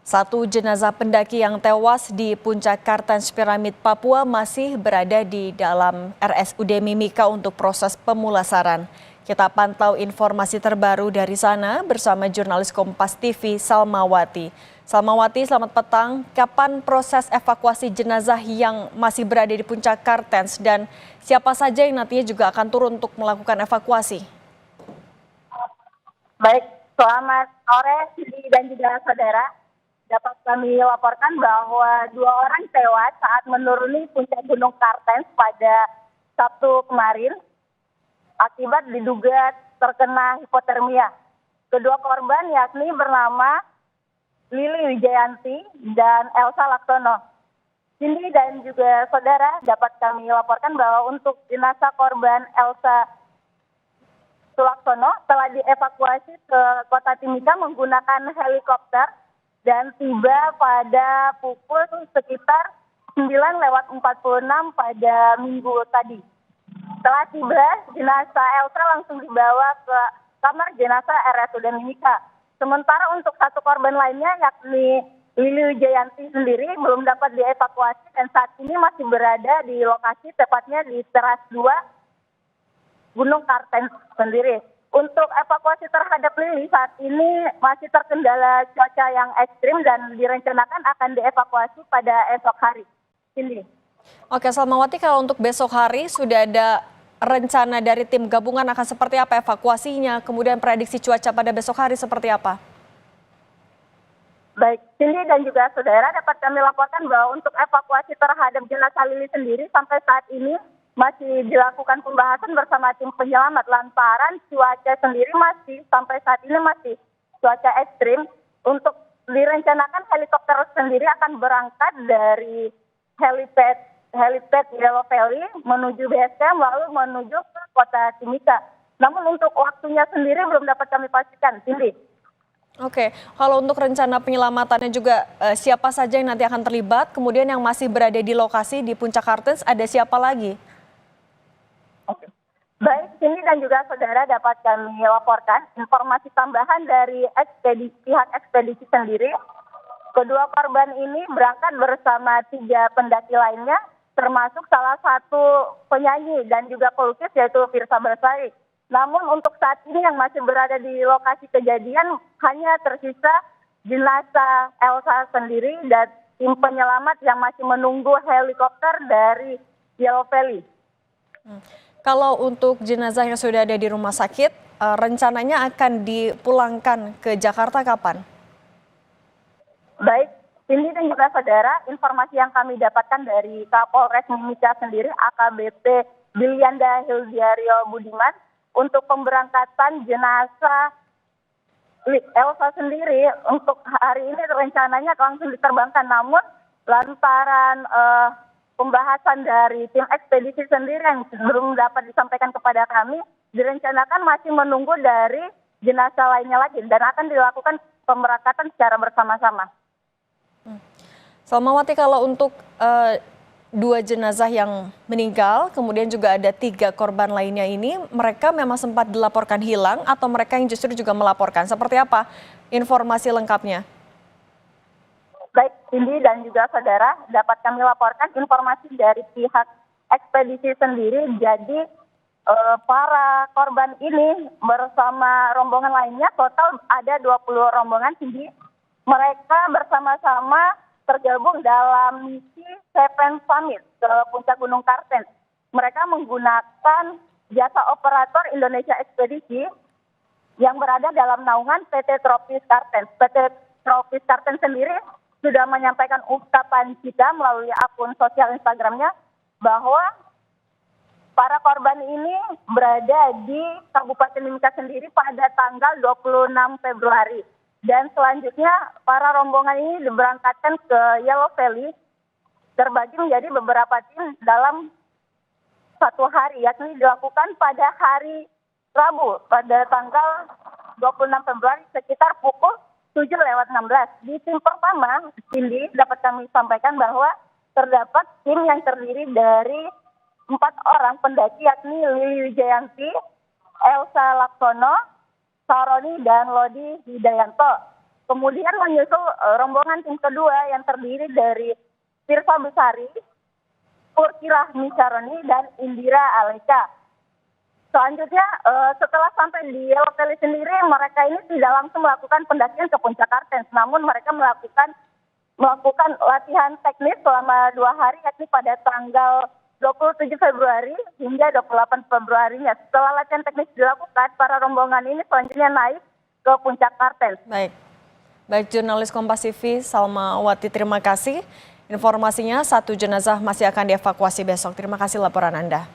Satu jenazah pendaki yang tewas di puncak Kartens Piramid Papua masih berada di dalam RSUD Mimika untuk proses pemulasaran. Kita pantau informasi terbaru dari sana bersama jurnalis Kompas TV Salmawati. Salmawati, selamat petang. Kapan proses evakuasi jenazah yang masih berada di puncak Kartens dan siapa saja yang nantinya juga akan turun untuk melakukan evakuasi? Baik, selamat sore Sidi dan juga saudara. Dapat kami laporkan bahwa 2 orang tewas saat menuruni puncak Gunung Kartens pada Sabtu kemarin akibat diduga terkena hipotermia. Kedua korban yakni bernama Lili Wijayanti dan Elsa Laksono. Cindy dan juga saudara, dapat kami laporkan bahwa untuk jenazah korban Elsa Sulaksono telah dievakuasi ke kota Timika menggunakan helikopter dan tiba pada pukul sekitar 9:46 pada Minggu tadi. Setelah tiba, jenazah Elsa langsung dibawa ke kamar jenazah RSUD Mimika. Sementara untuk satu korban lainnya yakni Lili Wijayanti sendiri belum dapat dievakuasi dan saat ini masih berada di lokasi tepatnya di teras 2 Gunung Kartens sendiri. Untuk evakuasi terhadap Lili saat ini masih terkendala cuaca yang ekstrim dan direncanakan akan dievakuasi pada esok hari. Ini. Oke, Salmawati, kalau untuk besok hari sudah ada rencana dari tim gabungan akan seperti apa evakuasinya, kemudian prediksi cuaca pada besok hari seperti apa? Baik, Cindy dan juga saudara, dapat kami laporkan bahwa untuk evakuasi terhadap jenazah Lili sendiri sampai saat ini masih dilakukan pembahasan bersama tim penyelamat lantaran cuaca sendiri masih sampai saat ini masih cuaca ekstrim. Untuk direncanakan helikopter sendiri akan berangkat dari helipad Yellow Valley menuju base camp lalu menuju ke kota Timika. Namun untuk waktunya sendiri belum dapat kami pastikan, Cindy. Oke, kalau untuk rencana penyelamatannya juga siapa saja yang nanti akan terlibat, kemudian yang masih berada di lokasi di puncak Kartens ada siapa lagi? Baik, Cindy dan juga saudara, dapat kami laporkan informasi tambahan dari pihak ekspedisi sendiri. Kedua korban ini berangkat bersama 3 pendaki lainnya, termasuk salah satu penyanyi dan juga pelukis yaitu Firsa Bersari. Namun untuk saat ini yang masih berada di lokasi kejadian hanya tersisa jenazah Elsa sendiri dan tim penyelamat yang masih menunggu helikopter dari Yellow Valley. Kalau untuk jenazah yang sudah ada di rumah sakit, rencananya akan dipulangkan ke Jakarta kapan? Baik, ini dan juga saudara, informasi yang kami dapatkan dari Kapolres Mimika sendiri, AKBP Bilianda Hildiario Budiman, untuk pemberangkatan jenazah Elsa sendiri untuk hari ini rencananya langsung diterbangkan, namun lantaran pembahasan dari tim ekspedisi sendiri yang belum dapat disampaikan kepada kami, direncanakan masih menunggu dari jenazah lainnya lagi dan akan dilakukan pemberangkatan secara bersama-sama. Salmawati, kalau untuk 2 jenazah yang meninggal, kemudian juga ada 3 korban lainnya ini, mereka memang sempat dilaporkan hilang atau mereka yang justru juga melaporkan? Seperti apa informasi lengkapnya? Baik, Cindy dan juga saudara, dapat kami laporkan informasi dari pihak ekspedisi sendiri. Jadi para korban ini bersama rombongan lainnya total ada 20 rombongan, Cindy. Mereka bersama-sama tergabung dalam misi Seven Summit ke puncak Gunung Kartens. Mereka menggunakan jasa operator Indonesia Ekspedisi yang berada dalam naungan PT Tropis Kartens. PT Tropis Kartens sendiri sudah menyampaikan ungkapan cita melalui akun sosial Instagramnya bahwa para korban ini berada di Kabupaten Mimika sendiri pada tanggal 26 Februari. Dan selanjutnya para rombongan ini diberangkatkan ke Yellow Valley terbagi menjadi beberapa tim dalam satu hari, yakni dilakukan pada hari Rabu pada tanggal 26 Februari sekitar pukul 7:16. Di tim pertama, Cindy, dapat kami sampaikan bahwa terdapat tim yang terdiri dari 4 orang pendaki yakni Lili Wijayanti, Elsa Laksono, Saroni, dan Lodi Hidayanto. Kemudian menyusul rombongan tim kedua yang terdiri dari Tirsa Besari, Purkirah Misaroni, dan Indira Aleka. Selanjutnya, setelah sampai di Yellow sendiri, mereka ini tidak langsung melakukan pendakian ke Puncak Kartens, namun mereka melakukan latihan teknis selama 2 hari, yakni pada tanggal 27 Februari hingga 28 Februarinya. Setelah latihan teknis dilakukan, para rombongan ini selanjutnya naik ke Puncak Kartens. Baik, jurnalis Kompas TV Salma Wati, terima kasih. Informasinya 1 jenazah masih akan dievakuasi besok. Terima kasih laporan Anda.